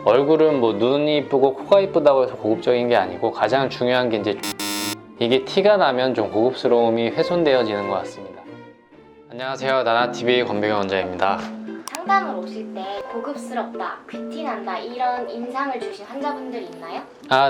얼굴은 뭐 눈이 이쁘고 코가 이쁘다고 해서 고급적인 게 아니고 가장 중요한 게 이제 이게 티가 나면 좀 고급스러움이 훼손되어지는 것 같습니다. 안녕하세요, 나나TV 권백영 원장입니다. 상담을 오실 때 고급스럽다, 귀티난다 이런 인상을 주신 환자분들이 있나요?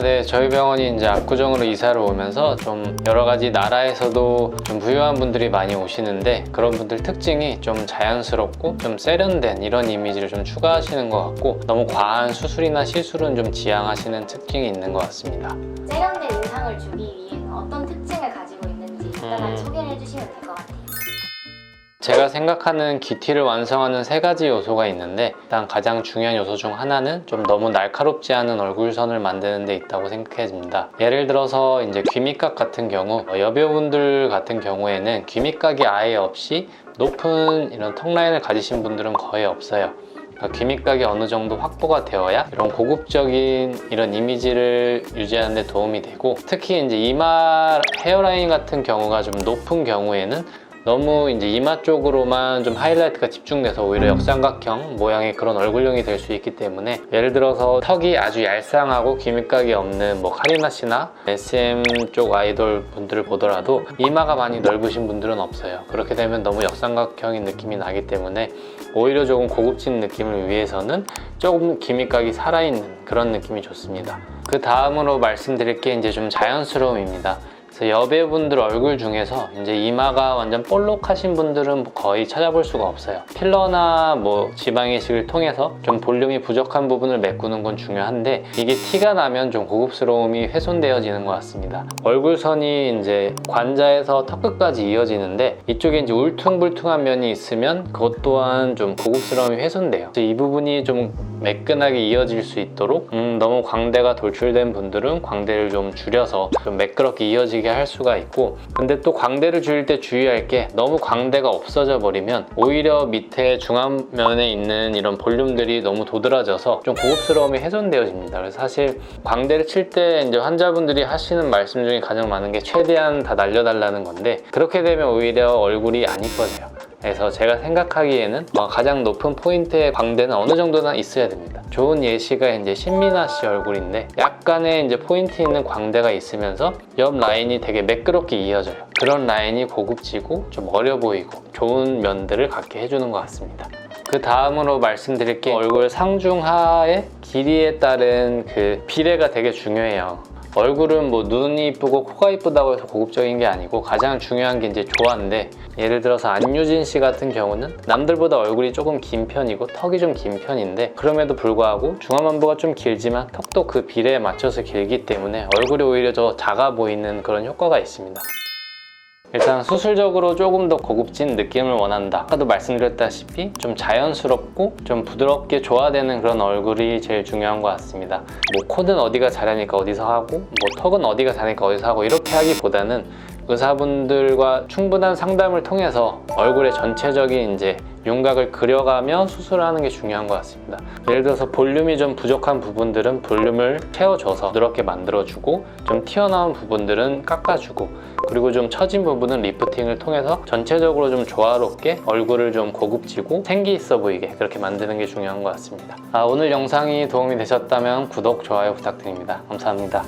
네, 저희 병원이 이제 압구정으로 이사를 오면서 좀 여러 가지 나라에서도 좀 부유한 분들이 많이 오시는데 그런 분들 특징이 좀 자연스럽고 좀 세련된 이런 이미지를 좀 추가하시는 것 같고 너무 과한 수술이나 시술은 좀 지양하시는 특징이 있는 것 같습니다. 세련된 인상을 주기 위해는 어떤 특징을 가지고 있는지 간단하게 소개를 해주시면 될 것 같아요. 제가 생각하는 귀티를 완성하는 세 가지 요소가 있는데 일단 가장 중요한 요소 중 하나는 좀 너무 날카롭지 않은 얼굴선을 만드는 데 있다고 생각해집니다. 예를 들어서 이제 귀밑각 같은 경우 여배우분들 같은 경우에는 귀밑각이 아예 없이 높은 이런 턱 라인을 가지신 분들은 거의 없어요. 그러니까 귀밑각이 어느 정도 확보가 되어야 이런 고급적인 이런 이미지를 유지하는 데 도움이 되고, 특히 이제 이마 헤어라인 같은 경우가 좀 높은 경우에는 너무 이제 이마 쪽으로만 좀 하이라이트가 집중돼서 오히려 역삼각형 모양의 그런 얼굴형이 될 수 있기 때문에, 예를 들어서 턱이 아주 얄쌍하고 귀밑각이 없는 뭐 카리나 씨나 SM 쪽 아이돌 분들을 보더라도 이마가 많이 넓으신 분들은 없어요. 그렇게 되면 너무 역삼각형인 느낌이 나기 때문에 오히려 조금 고급진 느낌을 위해서는 조금 귀밑각이 살아있는 그런 느낌이 좋습니다. 그 다음으로 말씀드릴 게 이제 좀 자연스러움입니다. 그래서 여배우분들 얼굴 중에서 이제 이마가 완전 볼록하신 분들은 거의 찾아볼 수가 없어요. 필러나 뭐 지방 이식을 통해서 좀 볼륨이 부족한 부분을 메꾸는 건 중요한데 이게 티가 나면 좀 고급스러움이 훼손되어지는 것 같습니다. 얼굴선이 이제 관자에서 턱 끝까지 이어지는데 이쪽에 이제 울퉁불퉁한 면이 있으면 그것 또한 좀 고급스러움이 훼손돼요. 이 부분이 좀 매끈하게 이어질 수 있도록 너무 광대가 돌출된 분들은 광대를 좀 줄여서 좀 매끄럽게 이어지게 할 수가 있고, 근데 또 광대를 줄일 때 주의할 게 너무 광대가 없어져 버리면 오히려 밑에 중앙면에 있는 이런 볼륨들이 너무 도드라져서 좀 고급스러움이 훼손되어집니다. 그래서 사실 광대를 칠 때 이제 환자분들이 하시는 말씀 중에 가장 많은 게 최대한 다 날려달라는 건데, 그렇게 되면 오히려 얼굴이 안 이뻐져요. 그래서 제가 생각하기에는 가장 높은 포인트의 광대는 어느 정도는 있어야 됩니다. 좋은 예시가 이제 신민아 씨 얼굴인데 약간의 이제 포인트 있는 광대가 있으면서 옆 라인이 되게 매끄럽게 이어져요. 그런 라인이 고급지고 좀 어려 보이고 좋은 면들을 갖게 해주는 것 같습니다. 그 다음으로 말씀드릴 게 얼굴 상중하의 길이에 따른 그 비례가 되게 중요해요. 얼굴은 뭐 눈이 이쁘고 코가 이쁘다고 해서 고급적인 게 아니고 가장 중요한 게 이제 조화인데, 예를 들어서 안유진 씨 같은 경우는 남들보다 얼굴이 조금 긴 편이고 턱이 좀 긴 편인데 그럼에도 불구하고 중안만부가 좀 길지만 턱도 그 비례에 맞춰서 길기 때문에 얼굴이 오히려 더 작아 보이는 그런 효과가 있습니다. 일단 수술적으로 조금 더 고급진 느낌을 원한다. 아까도 말씀드렸다시피 좀 자연스럽고 좀 부드럽게 조화되는 그런 얼굴이 제일 중요한 것 같습니다. 뭐 코는 어디가 자라니까 어디서 하고 뭐 턱은 어디가 자라니까 어디서 하고 이렇게 하기보다는 의사분들과 충분한 상담을 통해서 얼굴의 전체적인 이제 윤곽을 그려가며 수술하는 게 중요한 것 같습니다. 예를 들어서 볼륨이 좀 부족한 부분들은 볼륨을 채워줘서 부드럽게 만들어주고, 좀 튀어나온 부분들은 깎아주고, 그리고 좀 처진 부분은 리프팅을 통해서 전체적으로 좀 조화롭게 얼굴을 좀 고급지고 생기 있어 보이게 그렇게 만드는 게 중요한 것 같습니다. 오늘 영상이 도움이 되셨다면 구독, 좋아요 부탁드립니다. 감사합니다.